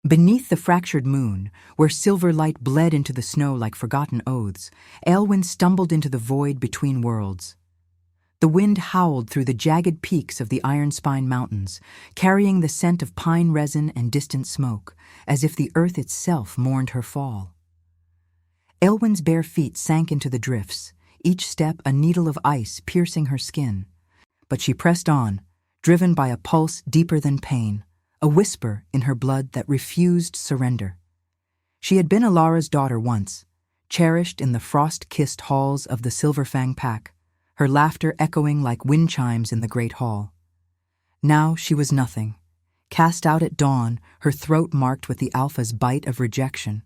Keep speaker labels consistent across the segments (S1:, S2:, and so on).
S1: Beneath the fractured moon, where silver light bled into the snow like forgotten oaths, Aelwyn stumbled into the void between worlds. The wind howled through the jagged peaks of the Ironspine Mountains, carrying the scent of pine resin and distant smoke, as if the earth itself mourned her fall. Aelwyn's bare feet sank into the drifts, each step a needle of ice piercing her skin. But she pressed on, driven by a pulse deeper than pain, a whisper in her blood that refused surrender. She had been Alara's daughter once, cherished in the frost-kissed halls of the Silverfang Pack, her laughter echoing like wind chimes in the great hall. Now she was nothing, cast out at dawn, her throat marked with the Alpha's bite of rejection.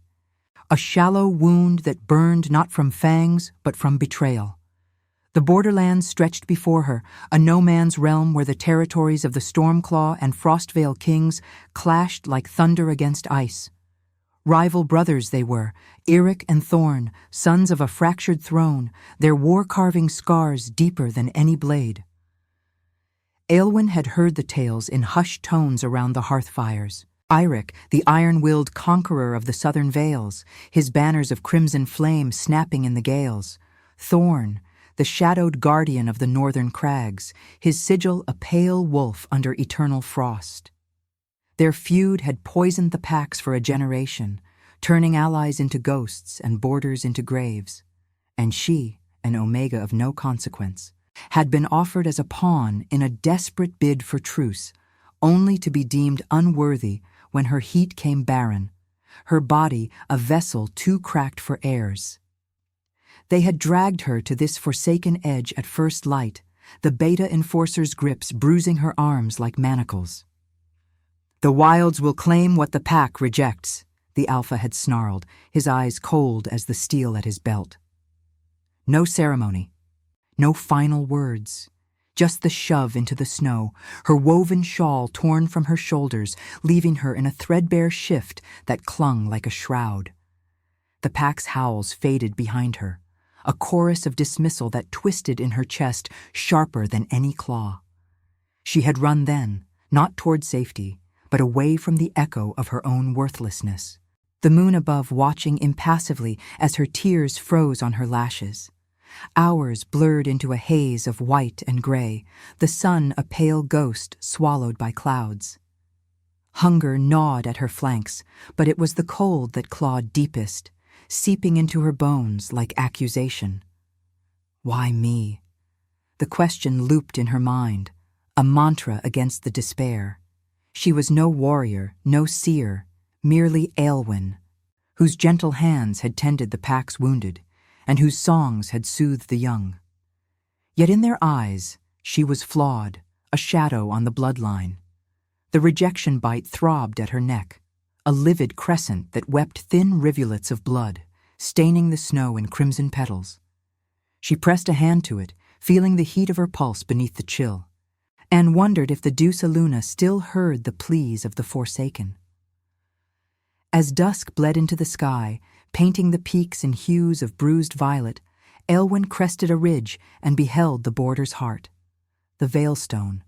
S1: A shallow wound that burned not from fangs, but from betrayal. The borderlands stretched before her, a no-man's realm where the territories of the Stormclaw and Frostvale kings clashed like thunder against ice. Rival brothers they were, Eric and Thorn, sons of a fractured throne, their war-carving scars deeper than any blade. Aelwyn had heard the tales in hushed tones around the hearth fires. Eric, the iron-willed conqueror of the southern vales, his banners of crimson flame snapping in the gales. Thorn, the shadowed guardian of the northern crags, his sigil a pale wolf under eternal frost. Their feud had poisoned the packs for a generation, turning allies into ghosts and borders into graves. And she, an Omega of no consequence, had been offered as a pawn in a desperate bid for truce, only to be deemed unworthy when her heat came barren, her body a vessel too cracked for heirs. They had dragged her to this forsaken edge at first light, the Beta Enforcer's grips bruising her arms like manacles. "The wilds will claim what the pack rejects," the Alpha had snarled, his eyes cold as the steel at his belt. No ceremony, no final words, just the shove into the snow, her woven shawl torn from her shoulders, leaving her in a threadbare shift that clung like a shroud. The pack's howls faded behind her, a chorus of dismissal that twisted in her chest sharper than any claw. She had run then, not toward safety, but away from the echo of her own worthlessness, the moon above watching impassively as her tears froze on her lashes. Hours blurred into a haze of white and gray, the sun a pale ghost swallowed by clouds. Hunger gnawed at her flanks, but it was the cold that clawed deepest, seeping into her bones like accusation. Why me? The question looped in her mind, a mantra against the despair. She was no warrior, no seer, merely Aelwyn, whose gentle hands had tended the pack's wounded, and whose songs had soothed the young. Yet in their eyes, she was flawed, a shadow on the bloodline. The rejection bite throbbed at her neck, a livid crescent that wept thin rivulets of blood, staining the snow in crimson petals. She pressed a hand to it, feeling the heat of her pulse beneath the chill, and wondered if the Deusa Luna still heard the pleas of the Forsaken. As dusk bled into the sky, painting the peaks in hues of bruised violet, Aelwyn crested a ridge and beheld the border's heart. The Veilstone,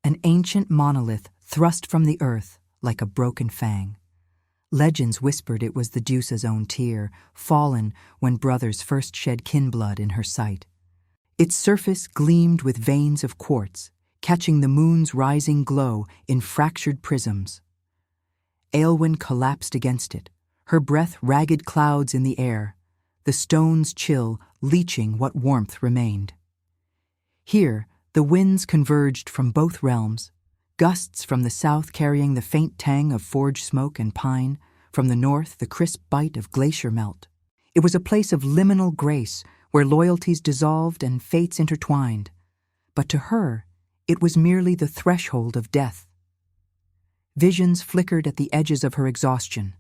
S1: an ancient monolith thrust from the earth like a broken fang. Legends whispered it was the Deusa's own tear, fallen when brothers first shed kin-blood in her sight. Its surface gleamed with veins of quartz, catching the moon's rising glow in fractured prisms. Aelwyn collapsed against it, her breath ragged clouds in the air, the stone's chill leaching what warmth remained. Here, the winds converged from both realms, gusts from the south carrying the faint tang of forge smoke and pine, from the north the crisp bite of glacier melt. It was a place of liminal grace where loyalties dissolved and fates intertwined. But to her, it was merely the threshold of death. Visions flickered at the edges of her exhaustion,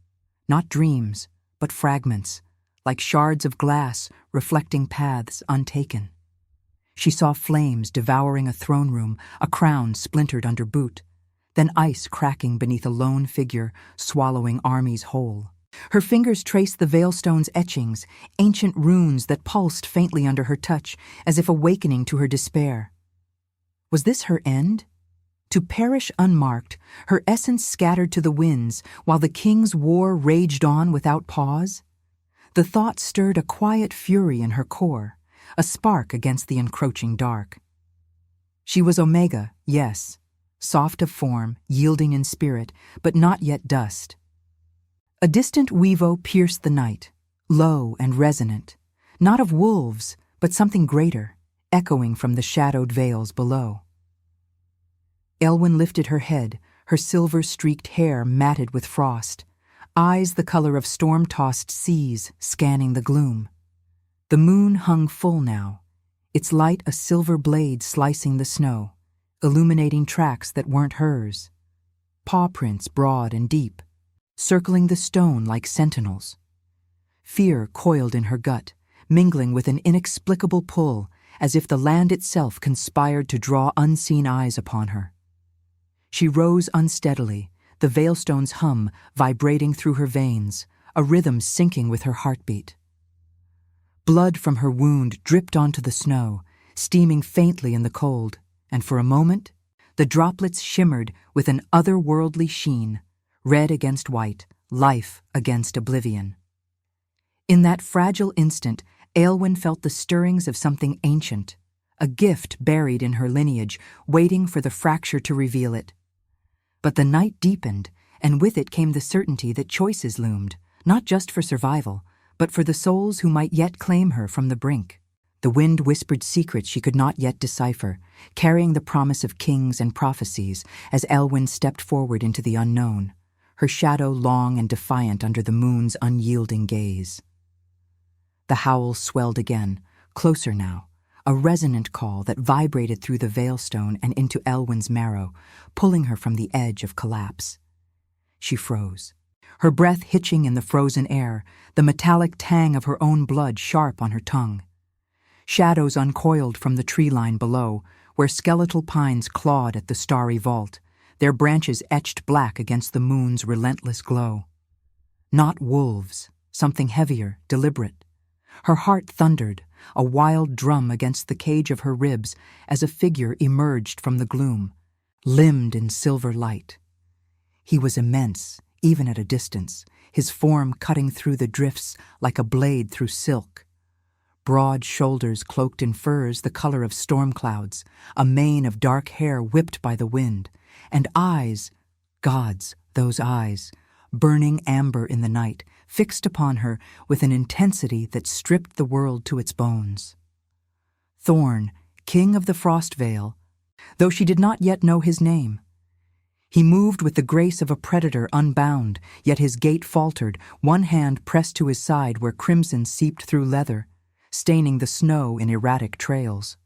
S1: not dreams, but fragments, like shards of glass reflecting paths untaken. She saw flames devouring a throne room, a crown splintered under boot, then ice cracking beneath a lone figure, swallowing armies whole. Her fingers traced the Veilstone's etchings, ancient runes that pulsed faintly under her touch, as if awakening to her despair. Was this her end? To perish unmarked, her essence scattered to the winds, while the king's war raged on without pause? The thought stirred a quiet fury in her core, a spark against the encroaching dark. She was Omega, yes, soft of form, yielding in spirit, but not yet dust. A distant weevo pierced the night, low and resonant, not of wolves, but something greater, echoing from the shadowed vales below. Elwyn lifted her head, her silver-streaked hair matted with frost, eyes the color of storm-tossed seas scanning the gloom. The moon hung full now, its light a silver blade slicing the snow, illuminating tracks that weren't hers, paw prints broad and deep, circling the stone like sentinels. Fear coiled in her gut, mingling with an inexplicable pull, as if the land itself conspired to draw unseen eyes upon her. She rose unsteadily, the veilstone's hum vibrating through her veins, a rhythm syncing with her heartbeat. Blood from her wound dripped onto the snow, steaming faintly in the cold, and for a moment, the droplets shimmered with an otherworldly sheen, red against white, life against oblivion. In that fragile instant, Aelwyn felt the stirrings of something ancient, a gift buried in her lineage, waiting for the fracture to reveal it. But the night deepened, and with it came the certainty that choices loomed, not just for survival, but for the souls who might yet claim her from the brink. The wind whispered secrets she could not yet decipher, carrying the promise of kings and prophecies as Aelwyn stepped forward into the unknown, her shadow long and defiant under the moon's unyielding gaze. The howl swelled again, closer now, a resonant call that vibrated through the veilstone and into Elwyn's marrow, pulling her from the edge of collapse. She froze, her breath hitching in the frozen air, the metallic tang of her own blood sharp on her tongue. Shadows uncoiled from the tree line below, where skeletal pines clawed at the starry vault, their branches etched black against the moon's relentless glow. Not wolves, something heavier, deliberate. Her heart thundered, a wild drum against the cage of her ribs as a figure emerged from the gloom, limbed in silver light. He was immense, even at a distance, his form cutting through the drifts like a blade through silk. Broad shoulders cloaked in furs the color of storm clouds, a mane of dark hair whipped by the wind, and eyes, gods, those eyes, burning amber in the night, fixed upon her with an intensity that stripped the world to its bones. Thorn, king of the Frost Vale, though she did not yet know his name. He moved with the grace of a predator unbound, yet his gait faltered, one hand pressed to his side where crimson seeped through leather, staining the snow in erratic trails.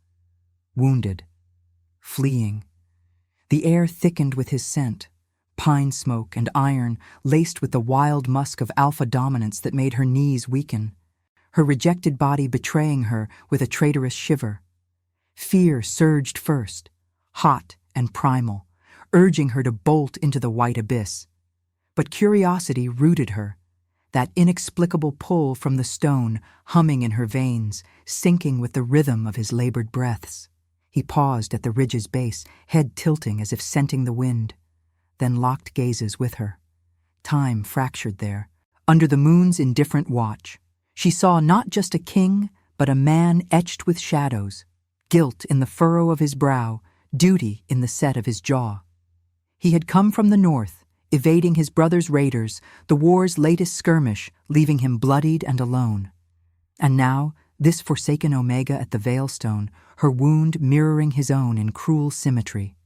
S1: Wounded, fleeing. The air thickened with his scent, pine smoke and iron laced with the wild musk of alpha dominance that made her knees weaken, her rejected body betraying her with a traitorous shiver. Fear surged first, hot and primal, urging her to bolt into the white abyss. But curiosity rooted her, that inexplicable pull from the stone humming in her veins, syncing with the rhythm of his labored breaths. He paused at the ridge's base, head tilting as if scenting the wind, then locked gazes with her. Time fractured there, under the moon's indifferent watch. She saw not just a king, but a man etched with shadows, guilt in the furrow of his brow, duty in the set of his jaw. He had come from the north, evading his brother's raiders, the war's latest skirmish, leaving him bloodied and alone. And now, this forsaken Omega at the Veilstone, her wound mirroring his own in cruel symmetry.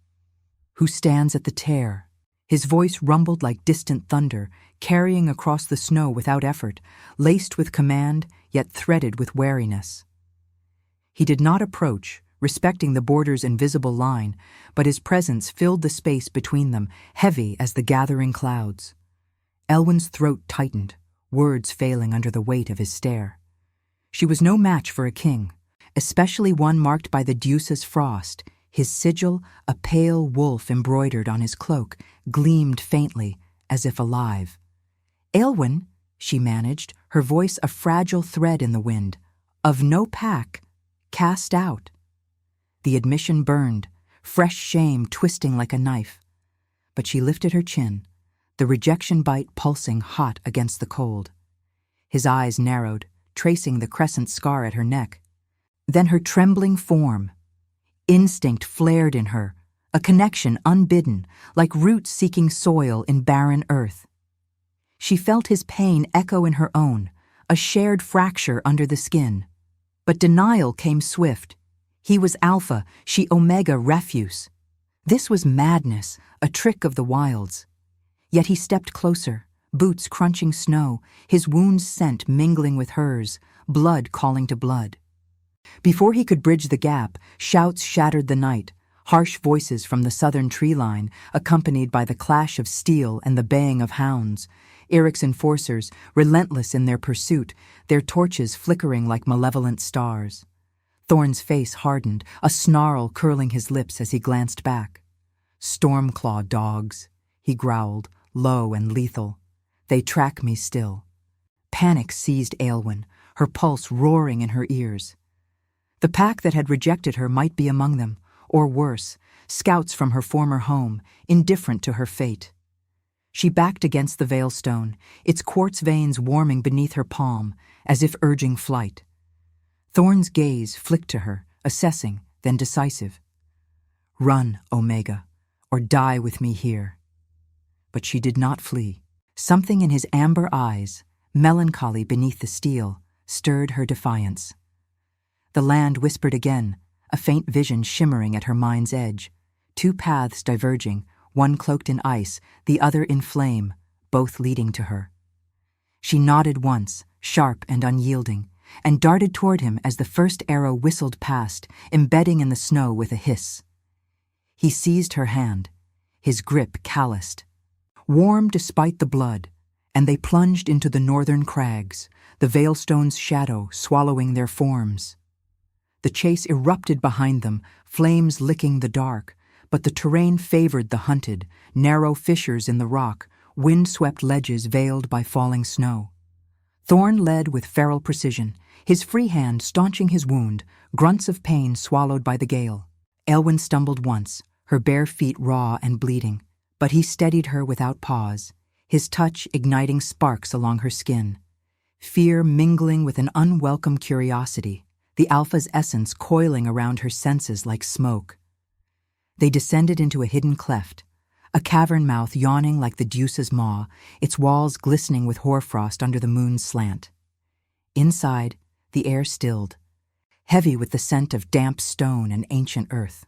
S1: Who stands at the tear? His voice rumbled like distant thunder, carrying across the snow without effort, laced with command, yet threaded with wariness. He did not approach, respecting the border's invisible line, but his presence filled the space between them, heavy as the gathering clouds. Elwyn's throat tightened, words failing under the weight of his stare. She was no match for a king, especially one marked by the Deuce's frost. His sigil, a pale wolf embroidered on his cloak, gleamed faintly, as if alive. "Aelwyn," she managed, her voice a fragile thread in the wind, "of no pack, cast out." The admission burned, fresh shame twisting like a knife. But she lifted her chin, the rejection bite pulsing hot against the cold. His eyes narrowed, tracing the crescent scar at her neck. Then her trembling form. Instinct flared in her, a connection unbidden, like roots seeking soil in barren earth. She felt his pain echo in her own, a shared fracture under the skin. But denial came swift. He was alpha, she omega refuse. This was madness, a trick of the wilds. Yet he stepped closer, boots crunching snow, his wound's scent mingling with hers, blood calling to blood. Before he could bridge the gap, shouts shattered the night, harsh voices from the southern tree line, accompanied by the clash of steel and the baying of hounds. Eric's enforcers, relentless in their pursuit, their torches flickering like malevolent stars. Thorn's face hardened, a snarl curling his lips as he glanced back. "Stormclaw dogs," he growled, low and lethal. "They track me still." Panic seized Aylwyn, her pulse roaring in her ears. The pack that had rejected her might be among them, or worse, scouts from her former home, indifferent to her fate. She backed against the veilstone, its quartz veins warming beneath her palm, as if urging flight. Thorn's gaze flicked to her, assessing, then decisive. "Run, Omega, or die with me here." But she did not flee. Something in his amber eyes, melancholy beneath the steel, stirred her defiance. The land whispered again, a faint vision shimmering at her mind's edge, two paths diverging, one cloaked in ice, the other in flame, both leading to her. She nodded once, sharp and unyielding, and darted toward him as the first arrow whistled past, embedding in the snow with a hiss. He seized her hand, his grip calloused. Warm despite the blood, and they plunged into the northern crags, the veilstone's shadow swallowing their forms. The chase erupted behind them, flames licking the dark, but the terrain favored the hunted, narrow fissures in the rock, wind-swept ledges veiled by falling snow. Thorn led with feral precision, his free hand staunching his wound, grunts of pain swallowed by the gale. Aylwyn stumbled once, her bare feet raw and bleeding, but he steadied her without pause, his touch igniting sparks along her skin. Fear mingling with an unwelcome curiosity, the alpha's essence coiling around her senses like smoke. They descended into a hidden cleft, a cavern mouth yawning like the Deuce's maw, its walls glistening with hoarfrost under the moon's slant. Inside, the air stilled, heavy with the scent of damp stone and ancient earth.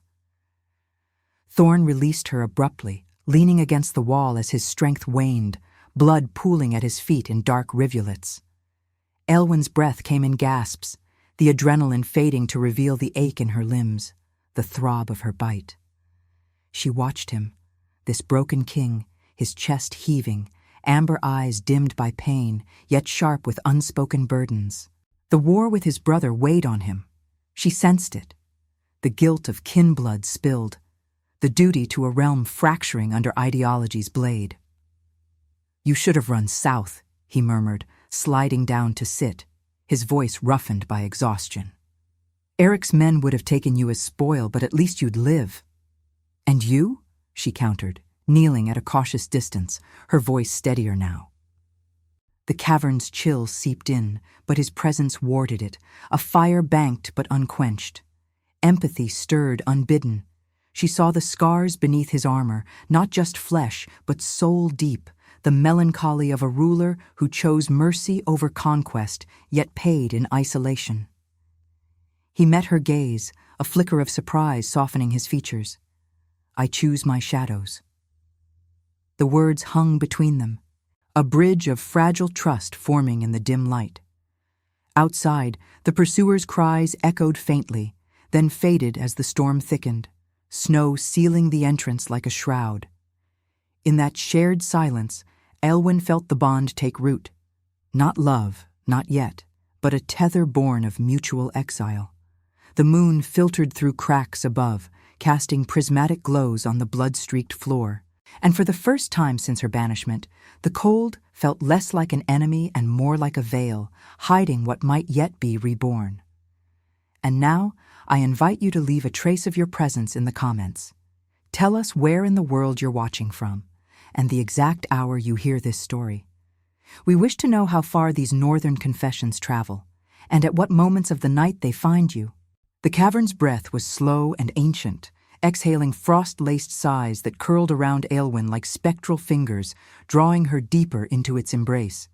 S1: Thorn released her abruptly, leaning against the wall as his strength waned, blood pooling at his feet in dark rivulets. Aylwyn's breath came in gasps, the adrenaline fading to reveal the ache in her limbs, the throb of her bite. She watched him, this broken king, his chest heaving, amber eyes dimmed by pain, yet sharp with unspoken burdens. The war with his brother weighed on him. She sensed it. The guilt of kin blood spilled, the duty to a realm fracturing under ideology's blade. "You should have run south," he murmured, sliding down to sit, his voice roughened by exhaustion. "Eric's men would have taken you as spoil, but at least you'd live." "And you?" she countered, kneeling at a cautious distance, her voice steadier now. The cavern's chill seeped in, but his presence warded it, a fire banked but unquenched. Empathy stirred unbidden. She saw the scars beneath his armor, not just flesh, but soul deep, the melancholy of a ruler who chose mercy over conquest, yet paid in isolation. He met her gaze, a flicker of surprise softening his features. "I choose my shadows." The words hung between them, a bridge of fragile trust forming in the dim light. Outside, the pursuers' cries echoed faintly, then faded as the storm thickened, snow sealing the entrance like a shroud. In that shared silence, Aylwyn felt the bond take root. Not love, not yet, but a tether born of mutual exile. The moon filtered through cracks above, casting prismatic glows on the blood-streaked floor, and for the first time since her banishment, the cold felt less like an enemy and more like a veil, hiding what might yet be reborn. And now, I invite you to leave a trace of your presence in the comments. Tell us where in the world you're watching from, and the exact hour you hear this story. We wish to know how far these northern confessions travel, and at what moments of the night they find you. The cavern's breath was slow and ancient, exhaling frost-laced sighs that curled around Aelwyn like spectral fingers, drawing her deeper into its embrace.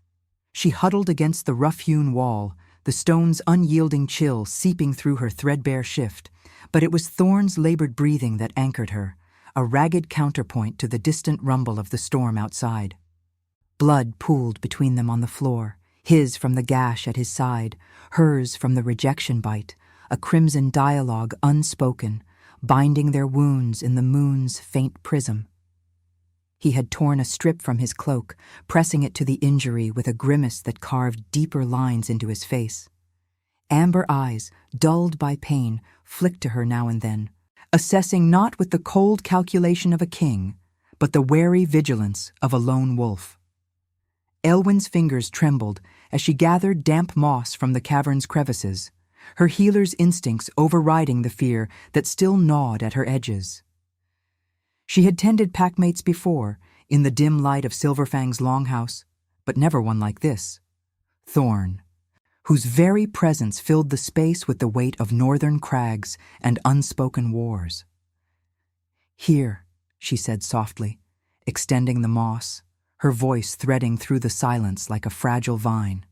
S1: She huddled against the rough-hewn wall, the stone's unyielding chill seeping through her threadbare shift, but it was Thorn's labored breathing that anchored her, a ragged counterpoint to the distant rumble of the storm outside. Blood pooled between them on the floor, his from the gash at his side, hers from the rejection bite, a crimson dialogue unspoken, binding their wounds in the moon's faint prism. He had torn a strip from his cloak, pressing it to the injury with a grimace that carved deeper lines into his face. Amber eyes, dulled by pain, flicked to her now and then, assessing not with the cold calculation of a king, but the wary vigilance of a lone wolf. Aelwyn's fingers trembled as she gathered damp moss from the cavern's crevices, her healer's instincts overriding the fear that still gnawed at her edges. She had tended packmates before, in the dim light of Silverfang's longhouse, but never one like this. Thorn, whose very presence filled the space with the weight of northern crags and unspoken wars. "Here," she said softly, extending the moss, her voice threading through the silence like a fragile vine.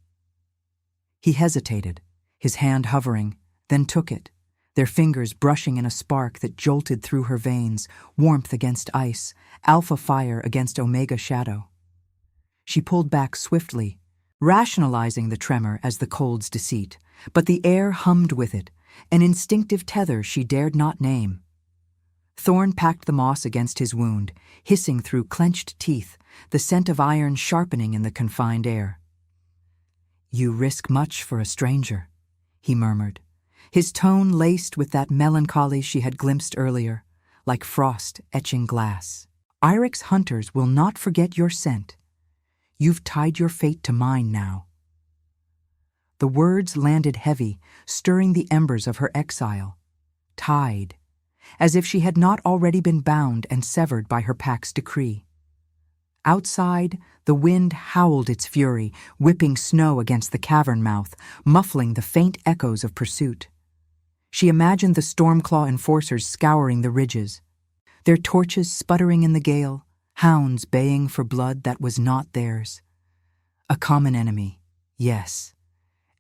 S1: He hesitated, his hand hovering, then took it, their fingers brushing in a spark that jolted through her veins, warmth against ice, alpha fire against omega shadow. She pulled back swiftly, rationalizing the tremor as the cold's deceit, but the air hummed with it, an instinctive tether she dared not name. Thorn packed the moss against his wound, hissing through clenched teeth, the scent of iron sharpening in the confined air. "You risk much for a stranger," he murmured, his tone laced with that melancholy she had glimpsed earlier, like frost etching glass. "Irik's hunters will not forget your scent. You've tied your fate to mine now." The words landed heavy, stirring the embers of her exile. Tied, as if she had not already been bound and severed by her pack's decree. Outside, the wind howled its fury, whipping snow against the cavern mouth, muffling the faint echoes of pursuit. She imagined the Stormclaw enforcers scouring the ridges, their torches sputtering in the gale, hounds baying for blood that was not theirs. A common enemy, yes.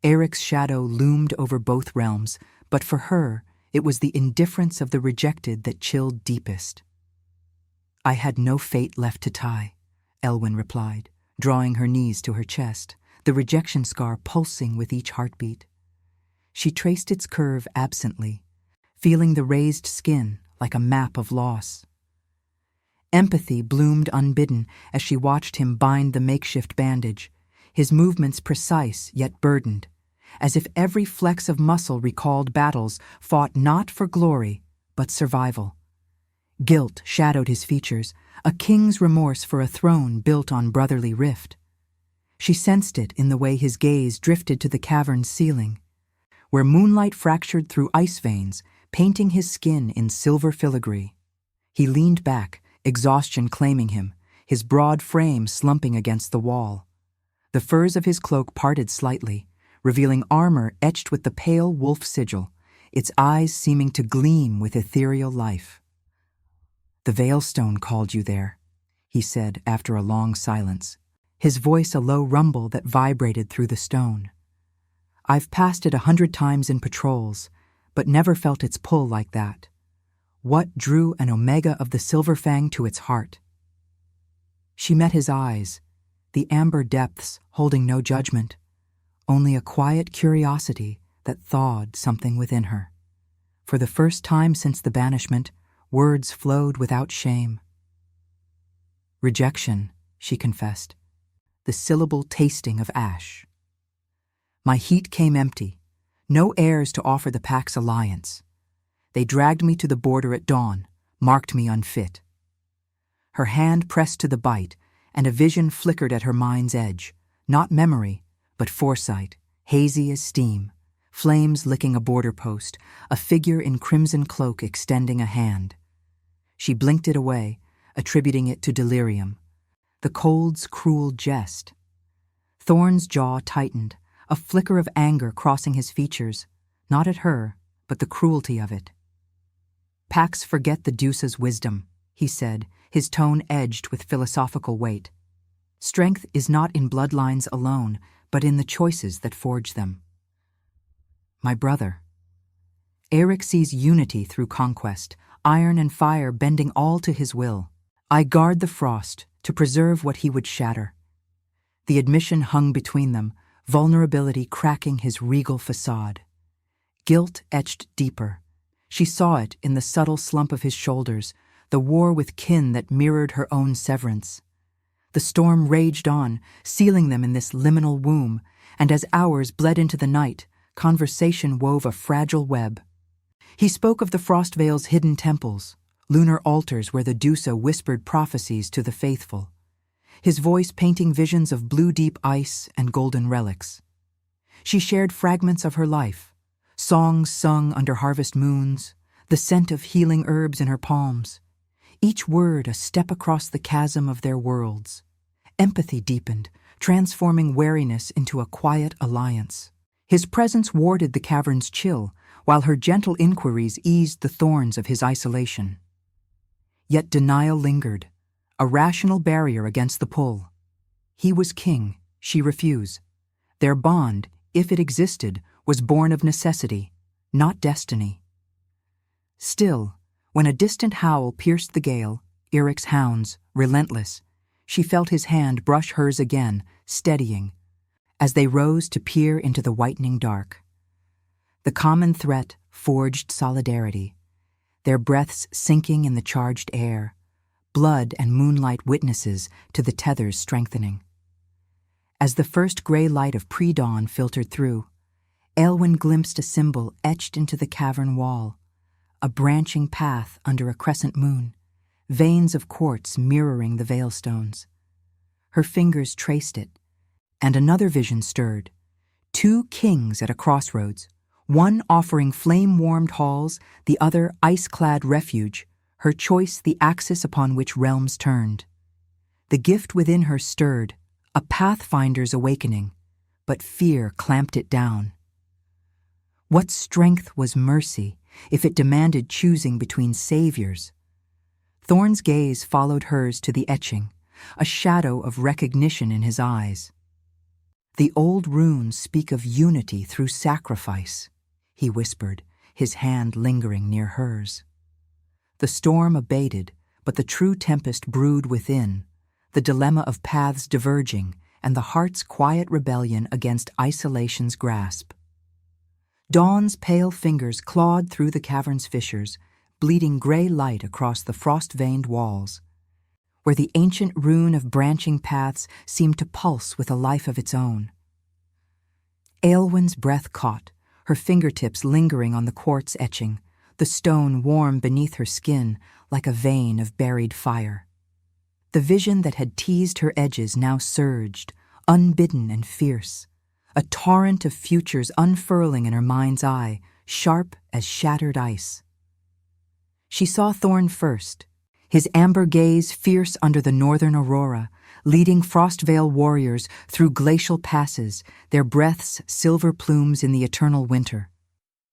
S1: Eric's shadow loomed over both realms, but for her, it was the indifference of the rejected that chilled deepest. "I had no fate left to tie," Aelwyn replied, drawing her knees to her chest, the rejection scar pulsing with each heartbeat. She traced its curve absently, feeling the raised skin like a map of loss. Empathy bloomed unbidden as she watched him bind the makeshift bandage, his movements precise yet burdened, as if every flex of muscle recalled battles fought not for glory, but survival. Guilt shadowed his features, a king's remorse for a throne built on brotherly rift. She sensed it in the way his gaze drifted to the cavern's ceiling, where moonlight fractured through ice veins, painting his skin in silver filigree. He leaned back, exhaustion claiming him, his broad frame slumping against the wall. The furs of his cloak parted slightly, revealing armor etched with the pale wolf sigil, its eyes seeming to gleam with ethereal life. "The Veilstone called you there," he said after a long silence, his voice a low rumble that vibrated through the stone. "I've passed it 100 times in patrols, but never felt its pull like that. What drew an Omega of the Silverfang to its heart?" She met his eyes, the amber depths holding no judgment, only a quiet curiosity that thawed something within her. For the first time since the banishment, words flowed without shame. "Rejection," she confessed, the syllable tasting of ash. "My heat came empty, no heirs to offer the pack's alliance. They dragged me to the border at dawn, marked me unfit." Her hand pressed to the bite, and a vision flickered at her mind's edge, not memory, but foresight, hazy as steam, flames licking a border post, a figure in crimson cloak extending a hand. She blinked it away, attributing it to delirium. The cold's cruel jest. Thorn's jaw tightened, a flicker of anger crossing his features, not at her, but the cruelty of it. "Pacts forget the Deuce's wisdom," he said, his tone edged with philosophical weight. "Strength is not in bloodlines alone, but in the choices that forge them." My brother. Eric sees unity through conquest, iron and fire bending all to his will. I guard the frost to preserve what he would shatter. The admission hung between them, vulnerability cracking his regal facade. Guilt etched deeper. She saw it in the subtle slump of his shoulders, the war with kin that mirrored her own severance. The storm raged on, sealing them in this liminal womb, and as hours bled into the night, conversation wove a fragile web. He spoke of the Frostvale's hidden temples, lunar altars where the Dusa whispered prophecies to the faithful, his voice painting visions of blue-deep ice and golden relics. She shared fragments of her life, songs sung under harvest moons, the scent of healing herbs in her palms, each word a step across the chasm of their worlds. Empathy deepened, transforming wariness into a quiet alliance. His presence warded the cavern's chill, while her gentle inquiries eased the thorns of his isolation. Yet denial lingered, a rational barrier against the pull. He was king, she refused. Their bond, if it existed, was born of necessity, not destiny. Still, when a distant howl pierced the gale, Eric's hounds, relentless, she felt his hand brush hers again, steadying, as they rose to peer into the whitening dark. The common threat forged solidarity, their breaths sinking in the charged air, blood and moonlight witnesses to the tethers strengthening. As the first gray light of pre-dawn filtered through, Aelwyn glimpsed a symbol etched into the cavern wall, a branching path under a crescent moon, veins of quartz mirroring the veilstones. Her fingers traced it, and another vision stirred. Two kings at a crossroads, one offering flame-warmed halls, the other ice-clad refuge, her choice the axis upon which realms turned. The gift within her stirred, a pathfinder's awakening, but fear clamped it down. What strength was mercy if it demanded choosing between saviors? Thorn's gaze followed hers to the etching, a shadow of recognition in his eyes. "The old runes speak of unity through sacrifice," he whispered, his hand lingering near hers. The storm abated, but the true tempest brewed within, the dilemma of paths diverging and the heart's quiet rebellion against isolation's grasp. Dawn's pale fingers clawed through the cavern's fissures, bleeding gray light across the frost-veined walls, where the ancient rune of branching paths seemed to pulse with a life of its own. Aelwyn's breath caught, her fingertips lingering on the quartz etching, the stone warm beneath her skin like a vein of buried fire. The vision that had teased her edges now surged, unbidden and fierce, a torrent of futures unfurling in her mind's eye, sharp as shattered ice. She saw Thorn first, his amber gaze fierce under the northern aurora, leading Frostvale warriors through glacial passes, their breaths silver plumes in the eternal winter.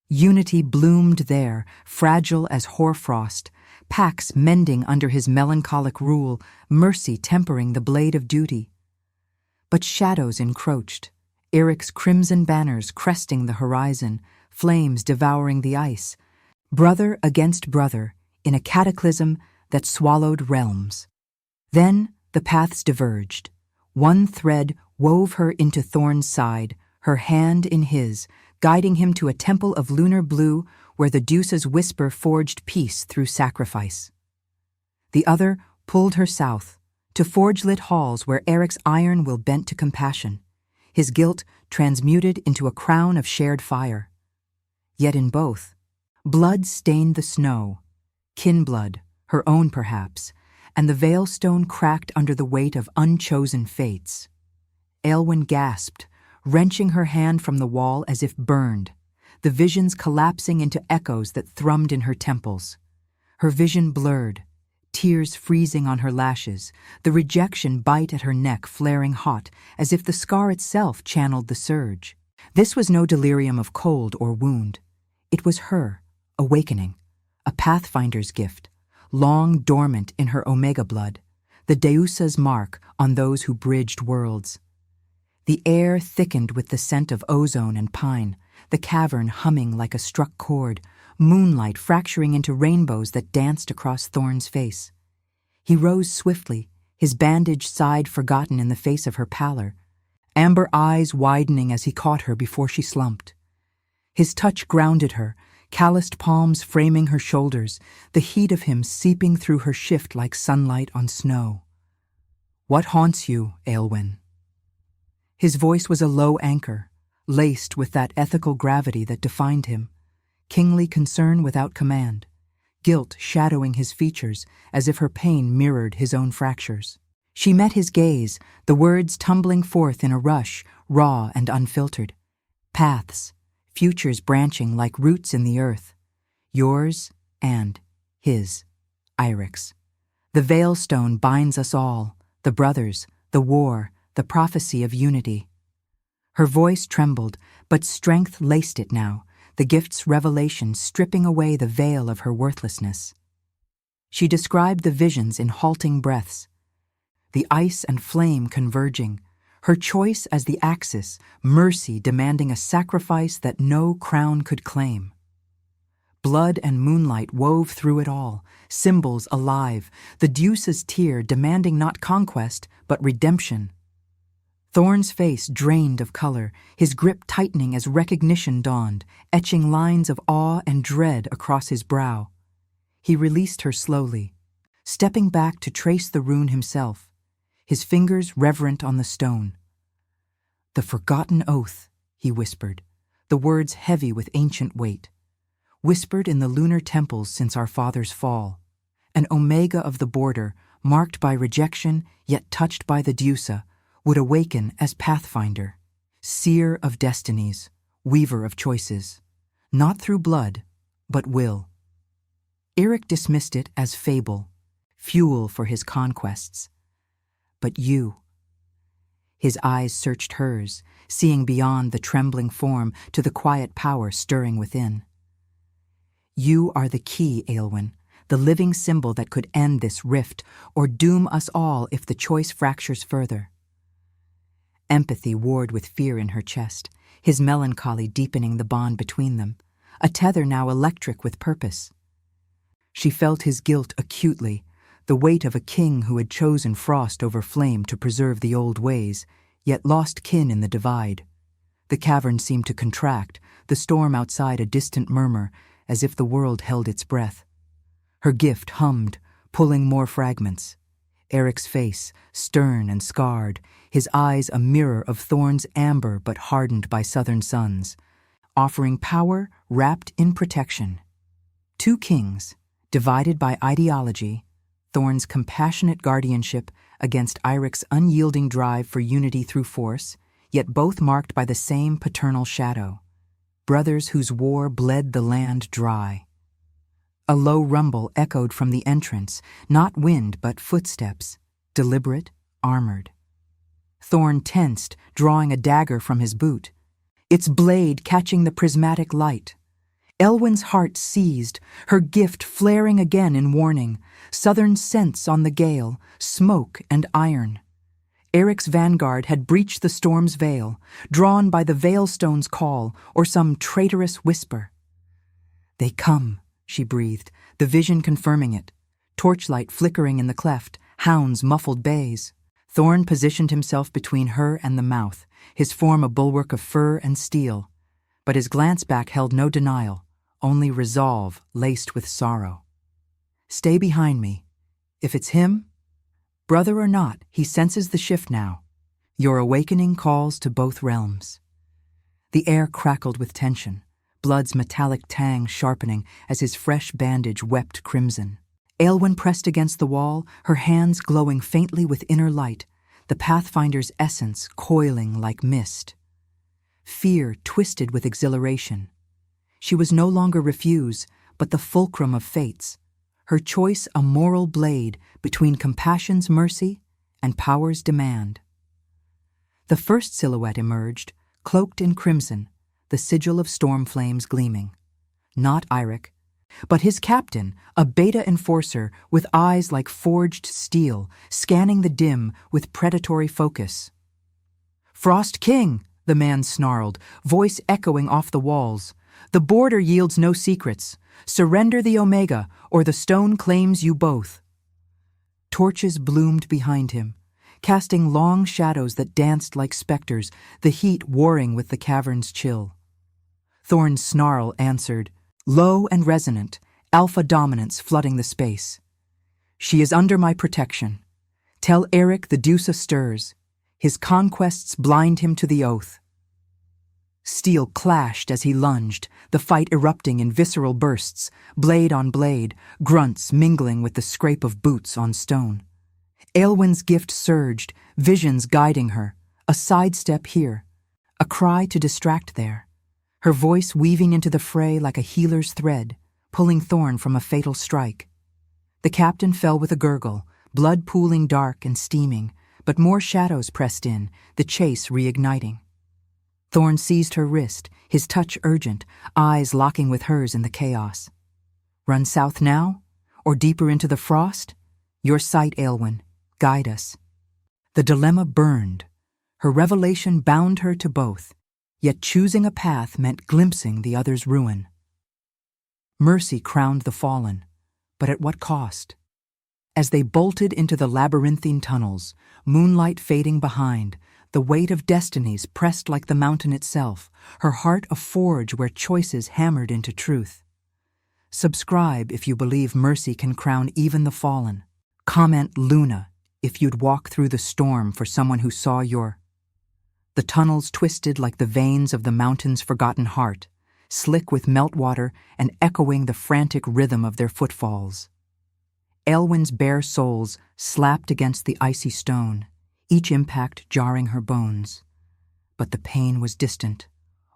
S1: Unity bloomed there, fragile as hoarfrost, Pax mending under his melancholic rule, mercy tempering the blade of duty. But shadows encroached, Eric's crimson banners cresting the horizon, flames devouring the ice, brother against brother in a cataclysm that swallowed realms. Then the paths diverged. One thread wove her into Thorn's side, her hand in his, guiding him to a temple of lunar blue where the Deuce's whisper forged peace through sacrifice. The other pulled her south, to forge-lit halls where Eric's iron will bent to compassion, his guilt transmuted into a crown of shared fire. Yet in both, blood stained the snow, kin blood, her own perhaps, and the veilstone cracked under the weight of unchosen fates. Aelwyn gasped, wrenching her hand from the wall as if burned, the visions collapsing into echoes that thrummed in her temples. Her vision blurred, tears freezing on her lashes, the rejection bite at her neck flaring hot, as if the scar itself channeled the surge. This was no delirium of cold or wound. It was her, awakening, a pathfinder's gift, long dormant in her omega blood, the Deusa's mark on those who bridged worlds. The air thickened with the scent of ozone and pine, the cavern humming like a struck chord, moonlight fracturing into rainbows that danced across Thorn's face. He rose swiftly, his bandaged side forgotten in the face of her pallor, amber eyes widening as he caught her before she slumped. His touch grounded her, calloused palms framing her shoulders, the heat of him seeping through her shift like sunlight on snow. "What haunts you, Aelwyn?" His voice was a low anchor, laced with that ethical gravity that defined him, kingly concern without command, guilt shadowing his features as if her pain mirrored his own fractures. She met his gaze, the words tumbling forth in a rush, raw and unfiltered. Paths, futures branching like roots in the earth. Yours and his, Irix. The veilstone binds us all, the brothers, the war, the prophecy of unity. Her voice trembled, but strength laced it now, the gift's revelation stripping away the veil of her worthlessness. She described the visions in halting breaths, the ice and flame converging, her choice as the axis, mercy demanding a sacrifice that no crown could claim. Blood and moonlight wove through it all, symbols alive, the Deuce's tear demanding not conquest, but redemption. Thorn's face drained of color, his grip tightening as recognition dawned, etching lines of awe and dread across his brow. He released her slowly, stepping back to trace the rune himself, his fingers reverent on the stone. "The forgotten oath," he whispered, the words heavy with ancient weight, whispered in the lunar temples since our father's fall, an omega of the border, marked by rejection yet touched by the Deusa, would awaken as pathfinder, seer of destinies, weaver of choices, not through blood, but will. Eric dismissed it as fable, fuel for his conquests. But you. His eyes searched hers, seeing beyond the trembling form to the quiet power stirring within. You are the key, Aelwyn, the living symbol that could end this rift or doom us all if the choice fractures further. Empathy warred with fear in her chest, his melancholy deepening the bond between them, a tether now electric with purpose. She felt his guilt acutely, the weight of a king who had chosen frost over flame to preserve the old ways, yet lost kin in the divide. The cavern seemed to contract, the storm outside a distant murmur, as if the world held its breath. Her gift hummed, pulling more fragments. Eric's face, stern and scarred, his eyes a mirror of Thorn's amber but hardened by southern suns, offering power wrapped in protection. Two kings, divided by ideology, Thorn's compassionate guardianship against Irix's unyielding drive for unity through force, yet both marked by the same paternal shadow. Brothers whose war bled the land dry. A low rumble echoed from the entrance, not wind but footsteps, deliberate, armored. Thorn tensed, drawing a dagger from his boot, its blade catching the prismatic light. Elwyn's heart seized, her gift flaring again in warning, southern scents on the gale, smoke and iron. Eric's vanguard had breached the storm's veil, drawn by the Veilstone's call or some traitorous whisper. "They come," she breathed, the vision confirming it. Torchlight flickering in the cleft, hounds' muffled bays. Thorn positioned himself between her and the mouth, his form a bulwark of fur and steel. But his glance back held no denial, only resolve laced with sorrow. "Stay behind me. If it's him, brother or not, he senses the shift now. Your awakening calls to both realms." The air crackled with tension, blood's metallic tang sharpening as his fresh bandage wept crimson. Aelwyn pressed against the wall, her hands glowing faintly with inner light, the Pathfinder's essence coiling like mist. Fear twisted with exhilaration. She was no longer refuse, but the fulcrum of fates, her choice a moral blade between compassion's mercy and power's demand. The first silhouette emerged, cloaked in crimson, the sigil of storm flames gleaming. Not Eirik, but his captain, a beta enforcer with eyes like forged steel, scanning the dim with predatory focus. "Frost King," the man snarled, voice echoing off the walls. "The border yields no secrets. Surrender the Omega, or the stone claims you both." Torches bloomed behind him, casting long shadows that danced like specters, the heat warring with the cavern's chill. Thorn's snarl answered, low and resonant, alpha dominance flooding the space. "She is under my protection. Tell Eirik the Deusa stirs. His conquests blind him to the oath." Steel clashed as he lunged, the fight erupting in visceral bursts, blade on blade, grunts mingling with the scrape of boots on stone. Aelwyn's gift surged, visions guiding her, a sidestep here, a cry to distract there, her voice weaving into the fray like a healer's thread, pulling Thorn from a fatal strike. The captain fell with a gurgle, blood pooling dark and steaming, but more shadows pressed in, the chase reigniting. Thorn seized her wrist, his touch urgent, eyes locking with hers in the chaos. "Run south now? Or deeper into the frost? Your sight, Aelwyn. Guide us." The dilemma burned. Her revelation bound her to both, yet choosing a path meant glimpsing the other's ruin. Mercy crowned the fallen, but at what cost? As they bolted into the labyrinthine tunnels, moonlight fading behind, the weight of destinies pressed like the mountain itself, her heart a forge where choices hammered into truth. Subscribe if you believe mercy can crown even the fallen. Comment Luna if you'd walk through the storm for someone who saw your... The tunnels twisted like the veins of the mountain's forgotten heart, slick with meltwater and echoing the frantic rhythm of their footfalls. Aelwyn's bare soles slapped against the icy stone, each impact jarring her bones. But the pain was distant,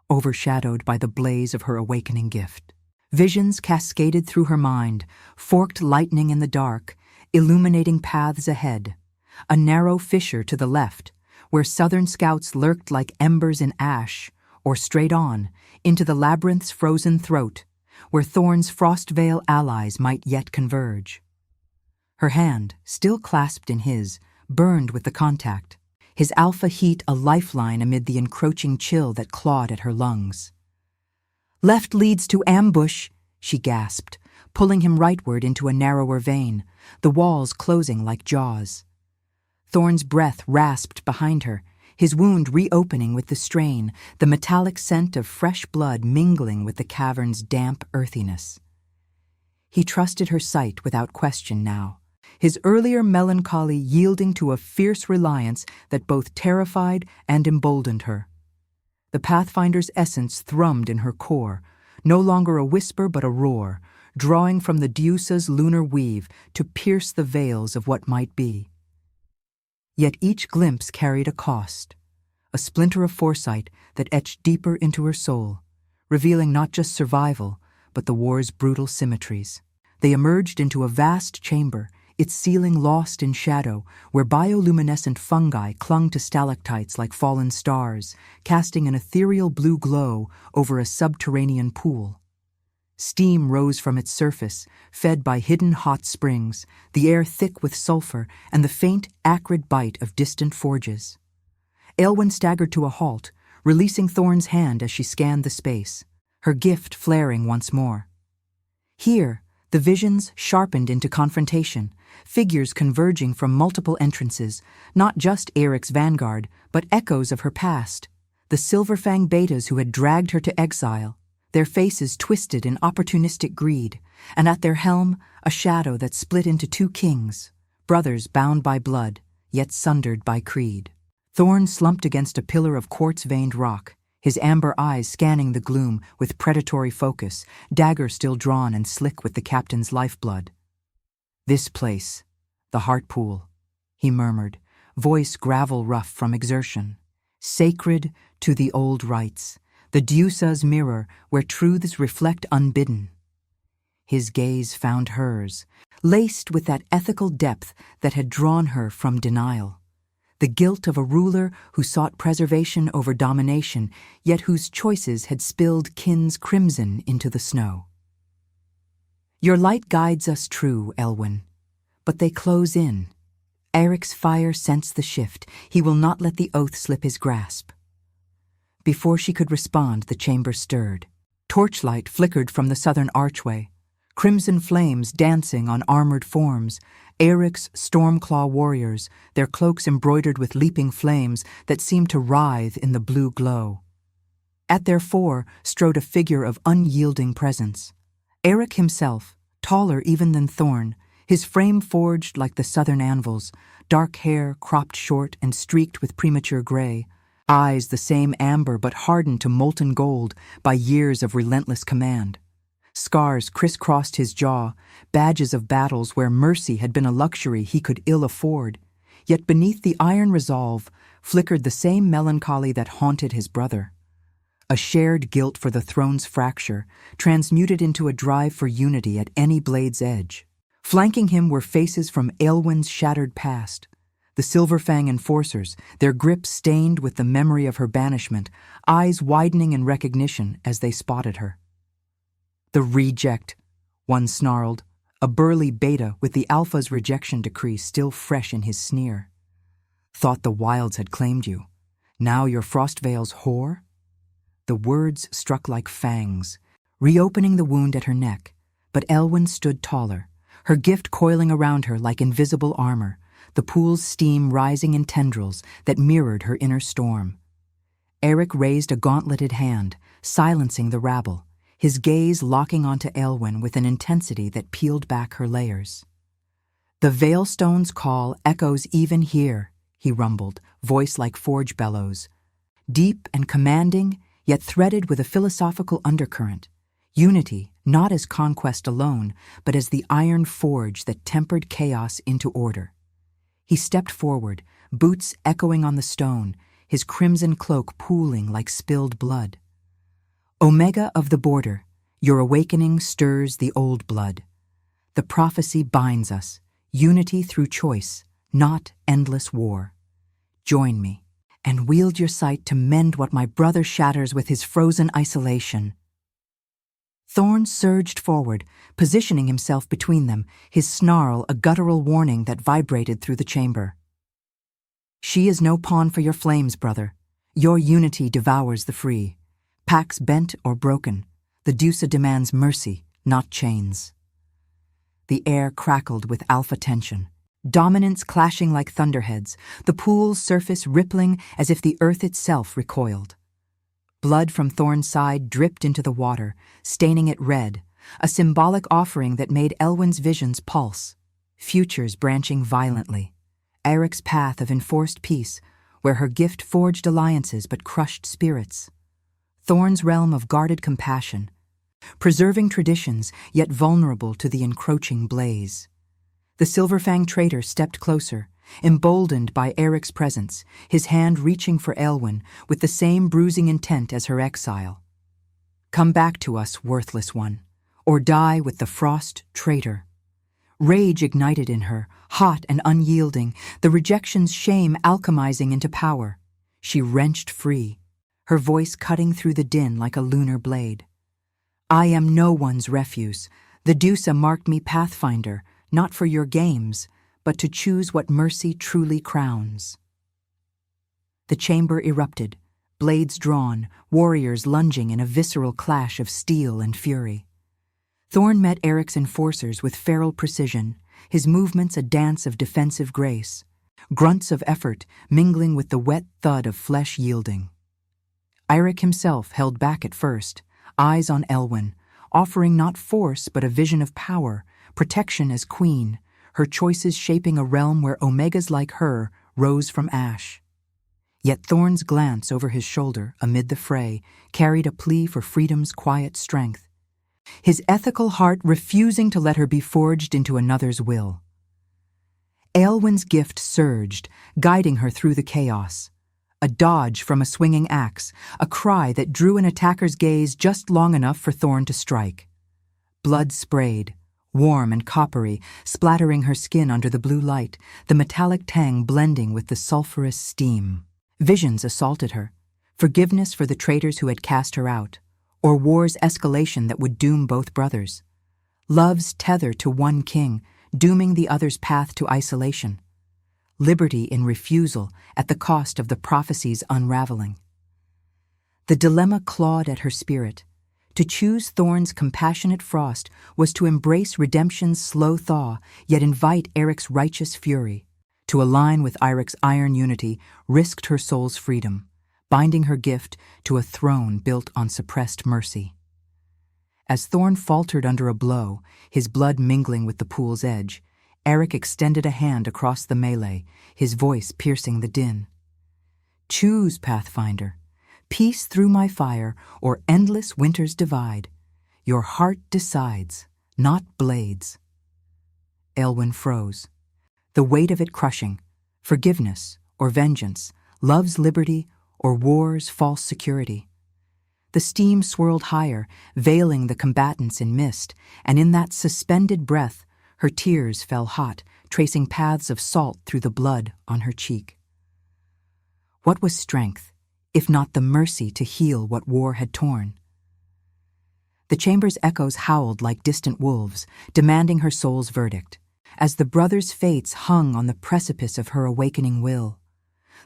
S1: overshadowed by the blaze of her awakening gift. Visions cascaded through her mind, forked lightning in the dark, illuminating paths ahead. A narrow fissure to the left, where southern scouts lurked like embers in ash, or straight on, into the labyrinth's frozen throat, where Thorn's Frostveil allies might yet converge. Her hand, still clasped in his, burned with the contact, his alpha heat a lifeline amid the encroaching chill that clawed at her lungs. "Left leads to ambush," she gasped, pulling him rightward into a narrower vein, the walls closing like jaws. Thorn's breath rasped behind her, his wound reopening with the strain, the metallic scent of fresh blood mingling with the cavern's damp earthiness. He trusted her sight without question now, his earlier melancholy yielding to a fierce reliance that both terrified and emboldened her. The Pathfinder's essence thrummed in her core, no longer a whisper but a roar, drawing from the Deusa's lunar weave to pierce the veils of what might be. Yet each glimpse carried a cost, a splinter of foresight that etched deeper into her soul, revealing not just survival, but the war's brutal symmetries. They emerged into a vast chamber, its ceiling lost in shadow, where bioluminescent fungi clung to stalactites like fallen stars, casting an ethereal blue glow over a subterranean pool. Steam rose from its surface, fed by hidden hot springs, the air thick with sulfur and the faint, acrid bite of distant forges. Aelwyn staggered to a halt, releasing Thorn's hand as she scanned the space, her gift flaring once more. Here, the visions sharpened into confrontation, figures converging from multiple entrances, not just Eirik's vanguard, but echoes of her past, the Silverfang betas who had dragged her to exile, their faces twisted in opportunistic greed, and at their helm a shadow that split into two kings, brothers bound by blood, yet sundered by creed. Thorn slumped against a pillar of quartz-veined rock, his amber eyes scanning the gloom with predatory focus, dagger still drawn and slick with the captain's lifeblood. "This place, the heart pool," he murmured, voice gravel rough from exertion. "Sacred to the old rites, the Deusa's mirror where truths reflect unbidden. His gaze found hers, laced with that ethical depth that had drawn her from denial. The guilt of a ruler who sought preservation over domination, yet whose choices had spilled kin's crimson into the snow. Your light guides us true, Elwyn, but they close in. Eric's fire sensed the shift. He will not let the oath slip his grasp. Before she could respond, the chamber stirred. Torchlight flickered from the southern archway, crimson flames dancing on armored forms, Eric's Stormclaw warriors, their cloaks embroidered with leaping flames that seemed to writhe in the blue glow. At their fore strode a figure of unyielding presence. Eric himself, taller even than Thorn, his frame forged like the southern anvils, dark hair cropped short and streaked with premature gray, eyes the same amber but hardened to molten gold by years of relentless command. Scars crisscrossed his jaw, badges of battles where mercy had been a luxury he could ill afford. Yet beneath the iron resolve flickered the same melancholy that haunted his brother. A shared guilt for the throne's fracture, transmuted into a drive for unity at any blade's edge. Flanking him were faces from Aelwyn's shattered past. The Silverfang enforcers, their grips stained with the memory of her banishment, eyes widening in recognition as they spotted her. The reject, one snarled, a burly beta with the Alpha's rejection decree still fresh in his sneer. Thought the wilds had claimed you. Now you're Frostvale's whore? The words struck like fangs, reopening the wound at her neck, but Elwyn stood taller, her gift coiling around her like invisible armor, the pool's steam rising in tendrils that mirrored her inner storm. Eric raised a gauntleted hand, silencing the rabble, his gaze locking onto Aelwyn with an intensity that peeled back her layers. The Veilstone's call echoes even here, he rumbled, voice like forge bellows. Deep and commanding, yet threaded with a philosophical undercurrent. Unity, not as conquest alone, but as the iron forge that tempered chaos into order. He stepped forward, boots echoing on the stone, his crimson cloak pooling like spilled blood. Omega of the border, your awakening stirs the old blood. The prophecy binds us, unity through choice, not endless war. Join me, and wield your sight to mend what my brother shatters with his frozen isolation. Thorn surged forward, positioning himself between them, his snarl a guttural warning that vibrated through the chamber. She is no pawn for your flames, brother. Your unity devours the free. Pacts bent or broken, the Deusa demands mercy, not chains. The air crackled with alpha tension, dominance clashing like thunderheads, the pool's surface rippling as if the earth itself recoiled. Blood from Thorn's side dripped into the water, staining it red, a symbolic offering that made Elwyn's visions pulse, futures branching violently. Eric's path of enforced peace, where her gift forged alliances but crushed spirits. Thorn's realm of guarded compassion, preserving traditions yet vulnerable to the encroaching blaze. The Silverfang traitor stepped closer, emboldened by Eric's presence, his hand reaching for Aelwyn with the same bruising intent as her exile. Come back to us, worthless one, or die with the frost traitor. Rage ignited in her, hot and unyielding, the rejection's shame alchemizing into power. She wrenched free, her voice cutting through the din like a lunar blade. I am no one's refuse. The Deusa marked me pathfinder, not for your games, but to choose what mercy truly crowns. The chamber erupted, blades drawn, warriors lunging in a visceral clash of steel and fury. Thorn met Eric's enforcers with feral precision, his movements a dance of defensive grace, grunts of effort mingling with the wet thud of flesh yielding. Eric himself held back at first, eyes on Aelwyn, offering not force but a vision of power, protection as queen, her choices shaping a realm where Omegas like her rose from ash. Yet Thorn's glance over his shoulder amid the fray carried a plea for freedom's quiet strength, his ethical heart refusing to let her be forged into another's will. Aelwyn's gift surged, guiding her through the chaos. A dodge from a swinging axe, a cry that drew an attacker's gaze just long enough for Thorn to strike. Blood sprayed, warm and coppery, splattering her skin under the blue light, the metallic tang blending with the sulphurous steam. Visions assaulted her, forgiveness for the traitors who had cast her out, or war's escalation that would doom both brothers. Love's tether to one king, dooming the other's path to isolation. Liberty in refusal at the cost of the prophecy's unraveling. The dilemma clawed at her spirit. To choose Thorn's compassionate frost was to embrace redemption's slow thaw, yet invite Eric's righteous fury. To align with Irik's iron unity risked her soul's freedom, binding her gift to a throne built on suppressed mercy. As Thorn faltered under a blow, his blood mingling with the pool's edge, Erik extended a hand across the melee, his voice piercing the din. Choose, Pathfinder, peace through my fire or endless winter's divide. Your heart decides, not blades. Elwyn froze, the weight of it crushing, forgiveness or vengeance, love's liberty or war's false security. The steam swirled higher, veiling the combatants in mist, and in that suspended breath, her tears fell hot, tracing paths of salt through the blood on her cheek. What was strength, if not the mercy to heal what war had torn? The chamber's echoes howled like distant wolves, demanding her soul's verdict, as the brothers' fates hung on the precipice of her awakening will.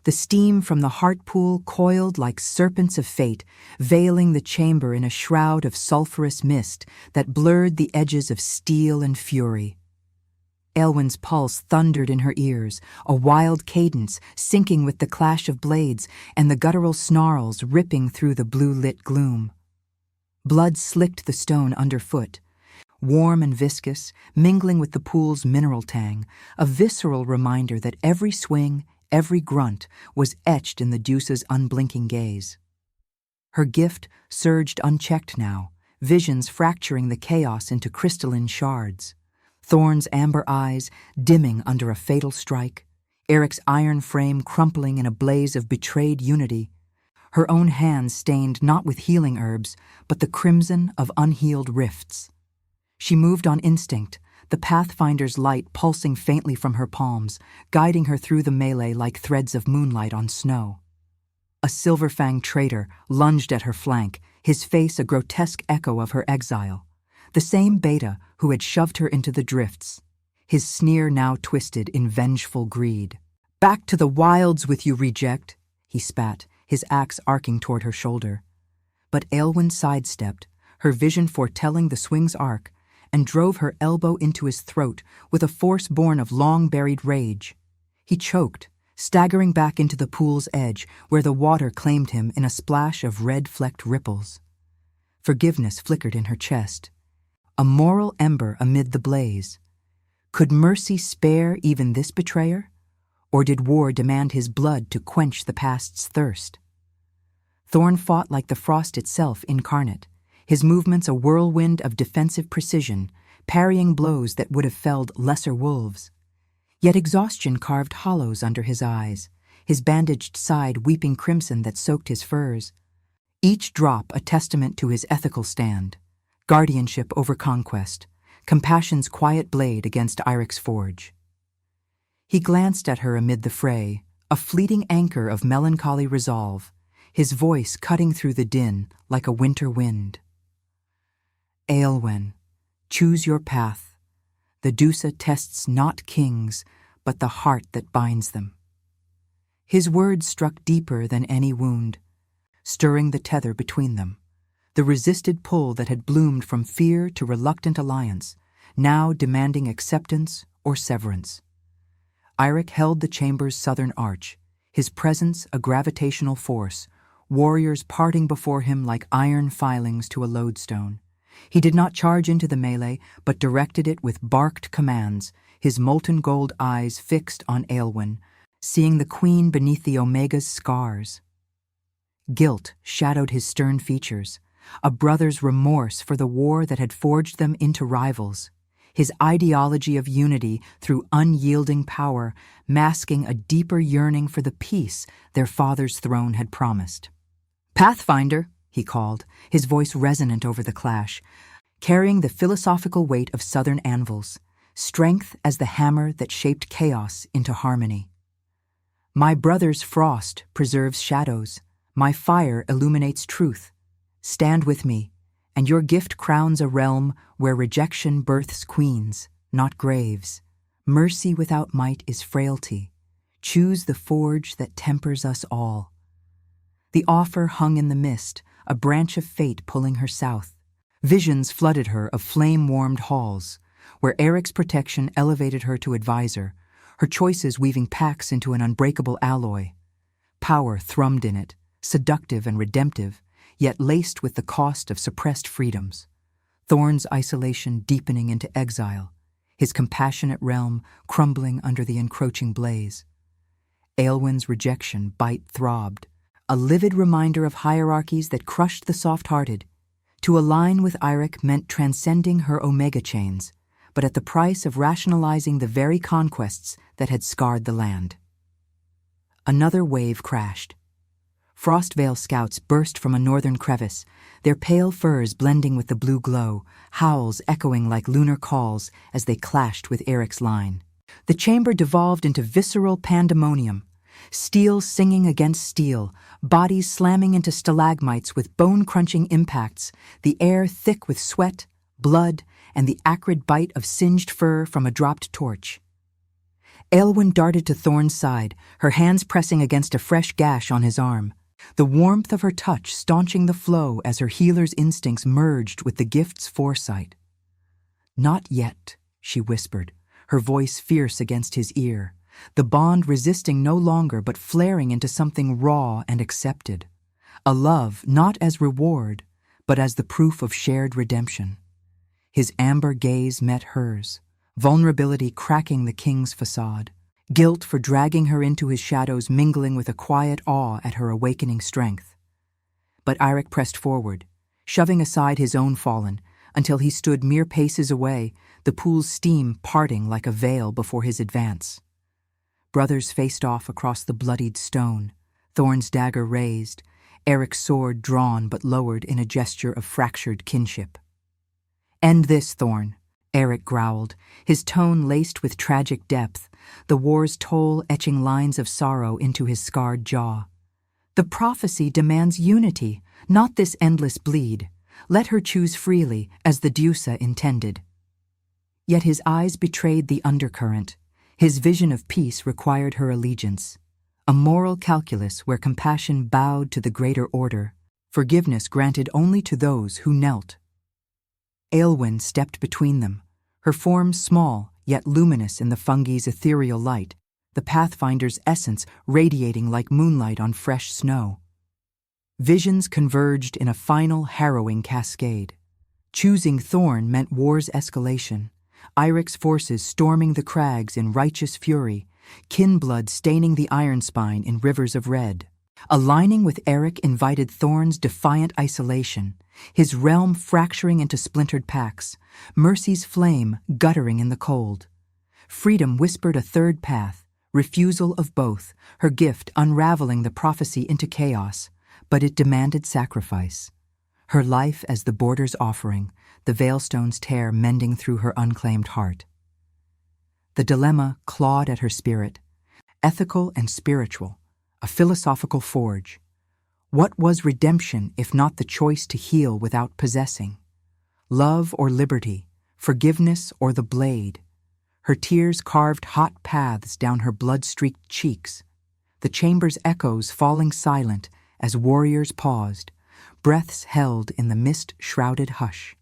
S1: The steam from the heart pool coiled like serpents of fate, veiling the chamber in a shroud of sulphurous mist that blurred the edges of steel and fury. Elwyn's pulse thundered in her ears, a wild cadence syncing with the clash of blades and the guttural snarls ripping through the blue-lit gloom. Blood slicked the stone underfoot, warm and viscous, mingling with the pool's mineral tang, a visceral reminder that every swing, every grunt was etched in the deuce's unblinking gaze. Her gift surged unchecked now, visions fracturing the chaos into crystalline shards. Thorn's amber eyes dimming under a fatal strike, Eric's iron frame crumpling in a blaze of betrayed unity, her own hands stained not with healing herbs, but the crimson of unhealed rifts. She moved on instinct, the Pathfinder's light pulsing faintly from her palms, guiding her through the melee like threads of moonlight on snow. A silver-fanged traitor lunged at her flank, his face a grotesque echo of her exile. The same beta who had shoved her into the drifts, his sneer now twisted in vengeful greed. "Back to the wilds with you, reject," he spat, his axe arcing toward her shoulder. But Aelwyn sidestepped, her vision foretelling the swing's arc, and drove her elbow into his throat with a force born of long-buried rage. He choked, staggering back into the pool's edge where the water claimed him in a splash of red-flecked ripples. Forgiveness flickered in her chest, a moral ember amid the blaze. Could mercy spare even this betrayer? Or did war demand his blood to quench the past's thirst? Thorn fought like the frost itself incarnate, his movements a whirlwind of defensive precision, parrying blows that would have felled lesser wolves. Yet exhaustion carved hollows under his eyes, his bandaged side weeping crimson that soaked his furs. Each drop a testament to his ethical stand, guardianship over conquest, compassion's quiet blade against Irik's forge. He glanced at her amid the fray, a fleeting anchor of melancholy resolve, his voice cutting through the din like a winter wind. Aelwen, choose your path. The Dusa tests not kings, but the heart that binds them. His words struck deeper than any wound, stirring the tether between them, the resisted pull that had bloomed from fear to reluctant alliance, now demanding acceptance or severance. Irik held the chamber's southern arch, his presence a gravitational force, warriors parting before him like iron filings to a lodestone. He did not charge into the melee, but directed it with barked commands, his molten gold eyes fixed on Aelwyn, seeing the queen beneath the Omega's scars. Guilt shadowed his stern features, a brother's remorse for the war that had forged them into rivals. his ideology of unity through unyielding power, masking a deeper yearning for the peace their father's throne had promised. "Pathfinder," he called, his voice resonant over the clash, carrying the philosophical weight of southern anvils, strength as the hammer that shaped chaos into harmony. "My brother's frost preserves shadows, my fire illuminates truth. Stand with me, and your gift crowns a realm where rejection births queens, not graves. Mercy without might is frailty. Choose the forge that tempers us all." The offer hung in the mist, a branch of fate pulling her south. Visions flooded her of flame-warmed halls, where Eric's protection elevated her to advisor, her choices weaving pacts into an unbreakable alloy. Power thrummed in it, seductive and redemptive, yet laced with the cost of suppressed freedoms. Thorn's isolation deepening into exile, his compassionate realm crumbling under the encroaching blaze. Aelwyn's rejection bite throbbed, a livid reminder of hierarchies that crushed the soft-hearted. To align with Eirik meant transcending her omega chains, but at the price of rationalizing the very conquests that had scarred the land. Another wave crashed. Frostvale scouts burst from a northern crevice, their pale furs blending with the blue glow, howls echoing like lunar calls as they clashed with Eric's line. The chamber devolved into visceral pandemonium, steel singing against steel, bodies slamming into stalagmites with bone-crunching impacts, the air thick with sweat, blood, and the acrid bite of singed fur from a dropped torch. Aelwyn darted to Thorn's side, her hands pressing against a fresh gash on his arm, the warmth of her touch staunching the flow as her healer's instincts merged with the gift's foresight. "Not yet," she whispered, her voice fierce against his ear, the bond resisting no longer but flaring into something raw and accepted. A love not as reward, but as the proof of shared redemption. His amber gaze met hers, vulnerability cracking the king's facade, guilt for dragging her into his shadows mingling with a quiet awe at her awakening strength. But Eirik pressed forward, shoving aside his own fallen, until he stood mere paces away, the pool's steam parting like a veil before his advance. Brothers faced off across the bloodied stone, Thorn's dagger raised, Eric's sword drawn but lowered in a gesture of fractured kinship. "End this, Thorn," Eric growled, his tone laced with tragic depth, the war's toll etching lines of sorrow into his scarred jaw. "The prophecy demands unity, not this endless bleed. Let her choose freely, as the Deusa intended." Yet his eyes betrayed the undercurrent. His vision of peace required her allegiance, a moral calculus where compassion bowed to the greater order, forgiveness granted only to those who knelt. Aelwyn stepped between them, her form small yet luminous in the fungi's ethereal light, the Pathfinder's essence radiating like moonlight on fresh snow. Visions converged in a final harrowing cascade. Choosing Thorn meant war's escalation, Eirik's forces storming the crags in righteous fury, kin-blood staining the Ironspine in rivers of red. Aligning with Eric invited Thorn's defiant isolation, his realm fracturing into splintered packs, Mercy's flame guttering in the cold. Freedom whispered a third path, refusal of both, her gift unraveling the prophecy into chaos, but it demanded sacrifice. Her life as the border's offering, the Veilstone's tear mending through her unclaimed heart. The dilemma clawed at her spirit, ethical and spiritual, a philosophical forge. What was redemption if not the choice to heal without possessing? Love or liberty, forgiveness or the blade? Her tears carved hot paths down her blood-streaked cheeks, the chamber's echoes falling silent as warriors paused, breaths held in the mist-shrouded hush.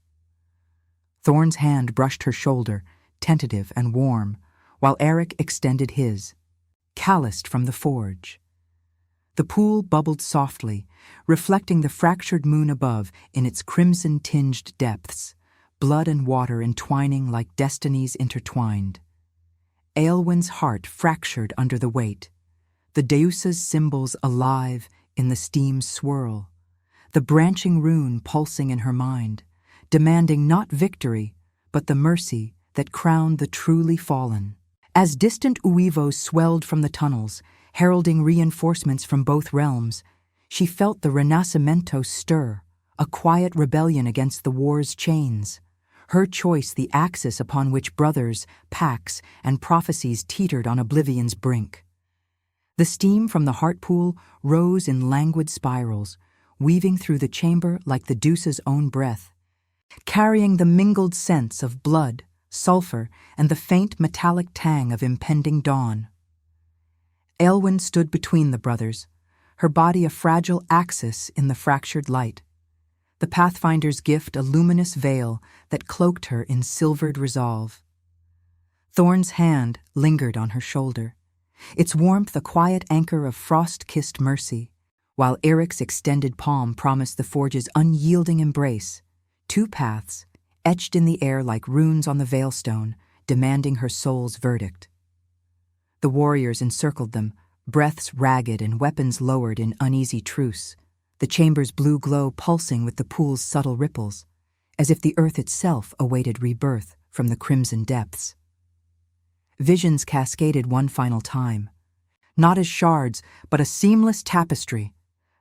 S1: Thorn's hand brushed her shoulder, tentative and warm, while Eric extended his, calloused from the forge. The pool bubbled softly, reflecting the fractured moon above in its crimson-tinged depths, blood and water entwining like destinies intertwined. Aelwyn's heart fractured under the weight, the Deusa's symbols alive in the steam's swirl, the branching rune pulsing in her mind, demanding not victory, but the mercy that crowned the truly fallen. As distant uivos swelled from the tunnels, heralding reinforcements from both realms, she felt the Renascimento stir, a quiet rebellion against the war's chains. Her choice the axis upon which brothers, pacts, and prophecies teetered on oblivion's brink. The steam from the heart pool rose in languid spirals, weaving through the chamber like the Deuce's own breath, carrying the mingled scents of blood, sulfur, and the faint metallic tang of impending dawn. Aelwyn stood between the brothers, her body a fragile axis in the fractured light. The Pathfinder's gift a luminous veil that cloaked her in silvered resolve. Thorn's hand lingered on her shoulder, its warmth a quiet anchor of frost-kissed mercy, while Eric's extended palm promised the Forge's unyielding embrace, two paths, etched in the air like runes on the veilstone, demanding her soul's verdict. The warriors encircled them, breaths ragged and weapons lowered in uneasy truce, the chamber's blue glow pulsing with the pool's subtle ripples, as if the earth itself awaited rebirth from the crimson depths. Visions cascaded one final time, not as shards, but a seamless tapestry,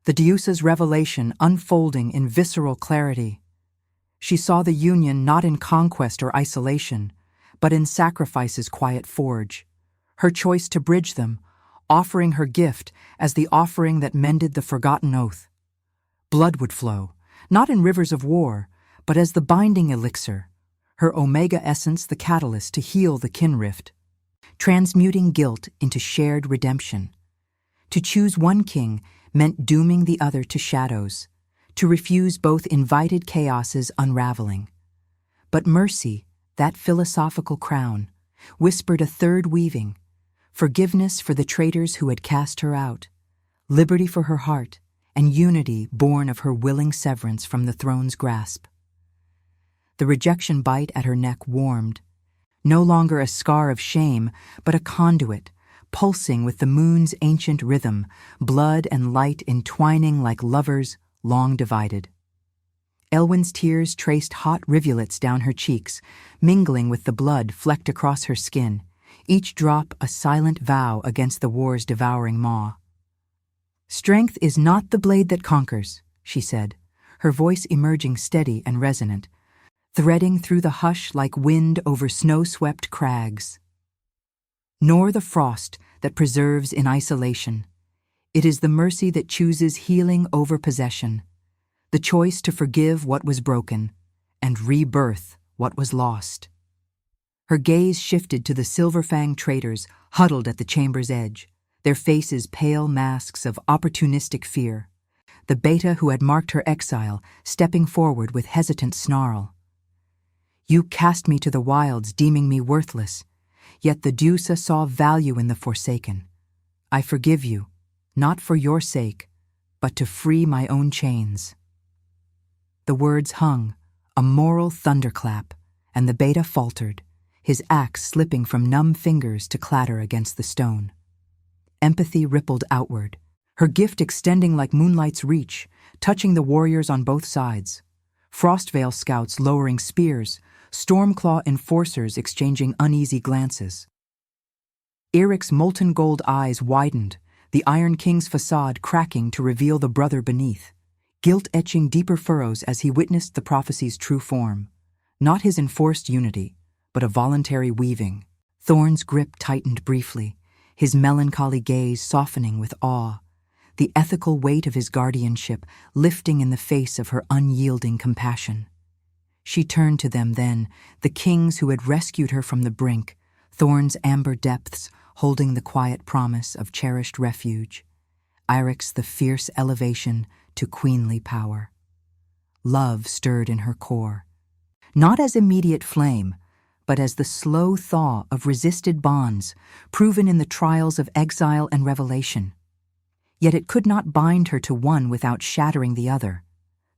S1: the Deuce's revelation unfolding in visceral clarity. She saw the union not in conquest or isolation, but in sacrifice's quiet forge, her choice to bridge them, offering her gift as the offering that mended the forgotten oath. Blood would flow, not in rivers of war, but as the binding elixir, her omega essence the catalyst to heal the kin rift, transmuting guilt into shared redemption. To choose one king meant dooming the other to shadows, to refuse both invited chaos's unraveling. But mercy, that philosophical crown, whispered a third weaving, forgiveness for the traitors who had cast her out, liberty for her heart, and unity born of her willing severance from the throne's grasp. The rejection bite at her neck warmed, no longer a scar of shame, but a conduit, pulsing with the moon's ancient rhythm, blood and light entwining like lovers long divided. Aelwyn's tears traced hot rivulets down her cheeks, mingling with the blood flecked across her skin, each drop a silent vow against the war's devouring maw. "Strength is not the blade that conquers," she said, her voice emerging steady and resonant, threading through the hush like wind over snow-swept crags. "Nor the frost that preserves in isolation. It is the mercy that chooses healing over possession, the choice to forgive what was broken and rebirth what was lost." Her gaze shifted to the Silverfang traitors huddled at the chamber's edge, their faces pale masks of opportunistic fear, the beta who had marked her exile stepping forward with hesitant snarl. "You cast me to the wilds, deeming me worthless, yet the Deuce saw value in the Forsaken. I forgive you, not for your sake, but to free my own chains." The words hung, a moral thunderclap, and the beta faltered, his axe slipping from numb fingers to clatter against the stone. Empathy rippled outward, her gift extending like moonlight's reach, touching the warriors on both sides. Frostvale scouts lowering spears, Stormclaw enforcers exchanging uneasy glances. Eric's molten gold eyes widened, the Iron King's facade cracking to reveal the brother beneath, guilt etching deeper furrows as he witnessed the prophecy's true form. Not his enforced unity, but a voluntary weaving. Thorn's grip tightened briefly, his melancholy gaze softening with awe, the ethical weight of his guardianship lifting in the face of her unyielding compassion. She turned to them then, the kings who had rescued her from the brink, Thorn's amber depths holding the quiet promise of cherished refuge, Irik's the fierce elevation to queenly power. Love stirred in her core, not as immediate flame, but as the slow thaw of resisted bonds proven in the trials of exile and revelation. Yet it could not bind her to one without shattering the other.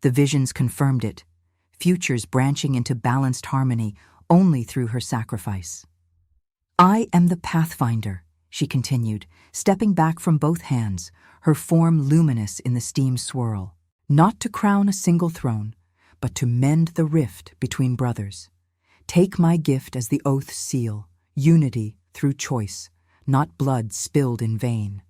S1: The visions confirmed it, futures branching into balanced harmony only through her sacrifice. "I am the Pathfinder," she continued, stepping back from both hands, her form luminous in the steam swirl, "not to crown a single throne, but to mend the rift between brothers, Take my gift as the oath's seal, unity through choice, not blood spilled in vain."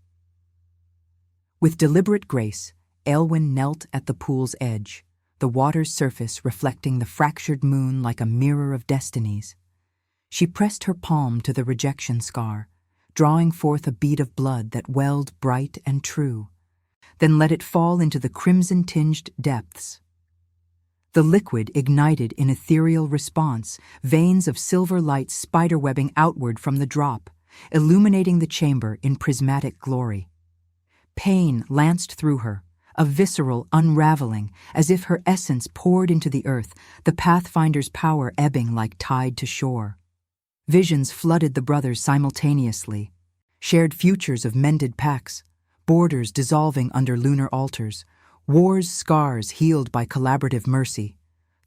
S1: With deliberate grace, Aelwyn knelt at the pool's edge, the water's surface reflecting the fractured moon like a mirror of destinies. She pressed her palm to the rejection scar, drawing forth a bead of blood that welled bright and true, then let it fall into the crimson-tinged depths. The liquid ignited in ethereal response, veins of silver light spiderwebbing outward from the drop, illuminating the chamber in prismatic glory. Pain lanced through her, a visceral unraveling, as if her essence poured into the earth, the Pathfinder's power ebbing like tide to shore. Visions flooded the brothers simultaneously, shared futures of mended pacts, borders dissolving under lunar altars, war's scars healed by collaborative mercy,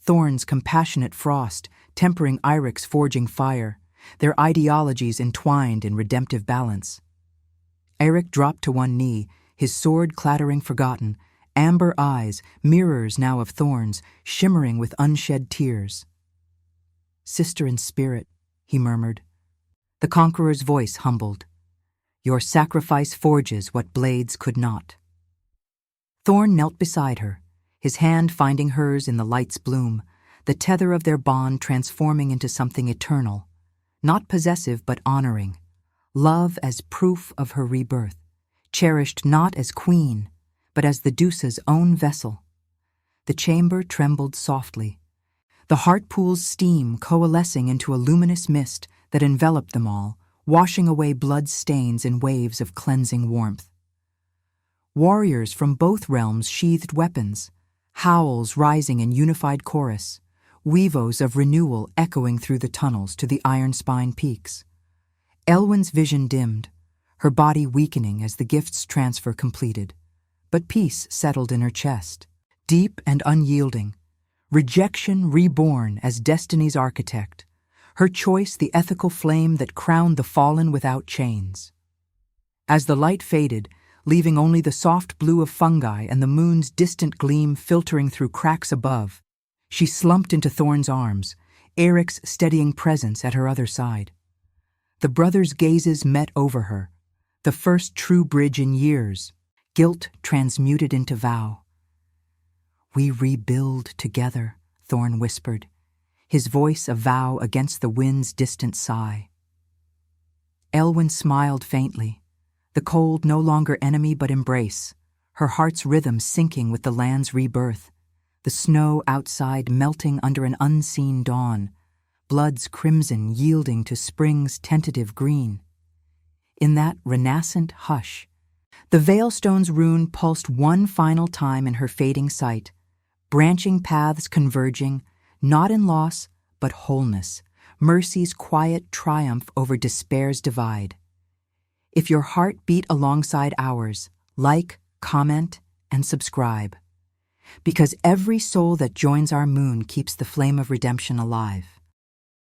S1: Thorn's compassionate frost tempering Irik's forging fire, their ideologies entwined in redemptive balance. Eric dropped to one knee, his sword clattering forgotten, amber eyes, mirrors now of thorns, shimmering with unshed tears. "Sister in spirit," he murmured. The conqueror's voice humbled. "Your sacrifice forges what blades could not." Thorn knelt beside her, his hand finding hers in the light's bloom, the tether of their bond transforming into something eternal, not possessive but honoring, love as proof of her rebirth, cherished not as queen, but as the Deuce's own vessel. The chamber trembled softly, the heart pool's steam coalescing into a luminous mist that enveloped them all, washing away blood stains in waves of cleansing warmth. Warriors from both realms sheathed weapons, howls rising in unified chorus, weavos of renewal echoing through the tunnels to the iron-spine peaks. Aelwyn's vision dimmed, her body weakening as the gift's transfer completed, but peace settled in her chest, deep and unyielding, rejection reborn as destiny's architect, her choice the ethical flame that crowned the fallen without chains. As the light faded, leaving only the soft blue of fungi and the moon's distant gleam filtering through cracks above, she slumped into Thorn's arms, Eric's steadying presence at her other side. The brothers' gazes met over her, the first true bridge in years, guilt transmuted into vow. "We rebuild together," Thorn whispered, his voice a vow against the wind's distant sigh. Aelwyn smiled faintly, the cold no longer enemy but embrace, her heart's rhythm syncing with the land's rebirth, the snow outside melting under an unseen dawn, blood's crimson yielding to spring's tentative green. In that renascent hush, the Veilstone's rune pulsed one final time in her fading sight, branching paths converging, not in loss, but wholeness, mercy's quiet triumph over despair's divide. If your heart beat alongside ours, like, comment, and subscribe. Because every soul that joins our moon keeps the flame of redemption alive.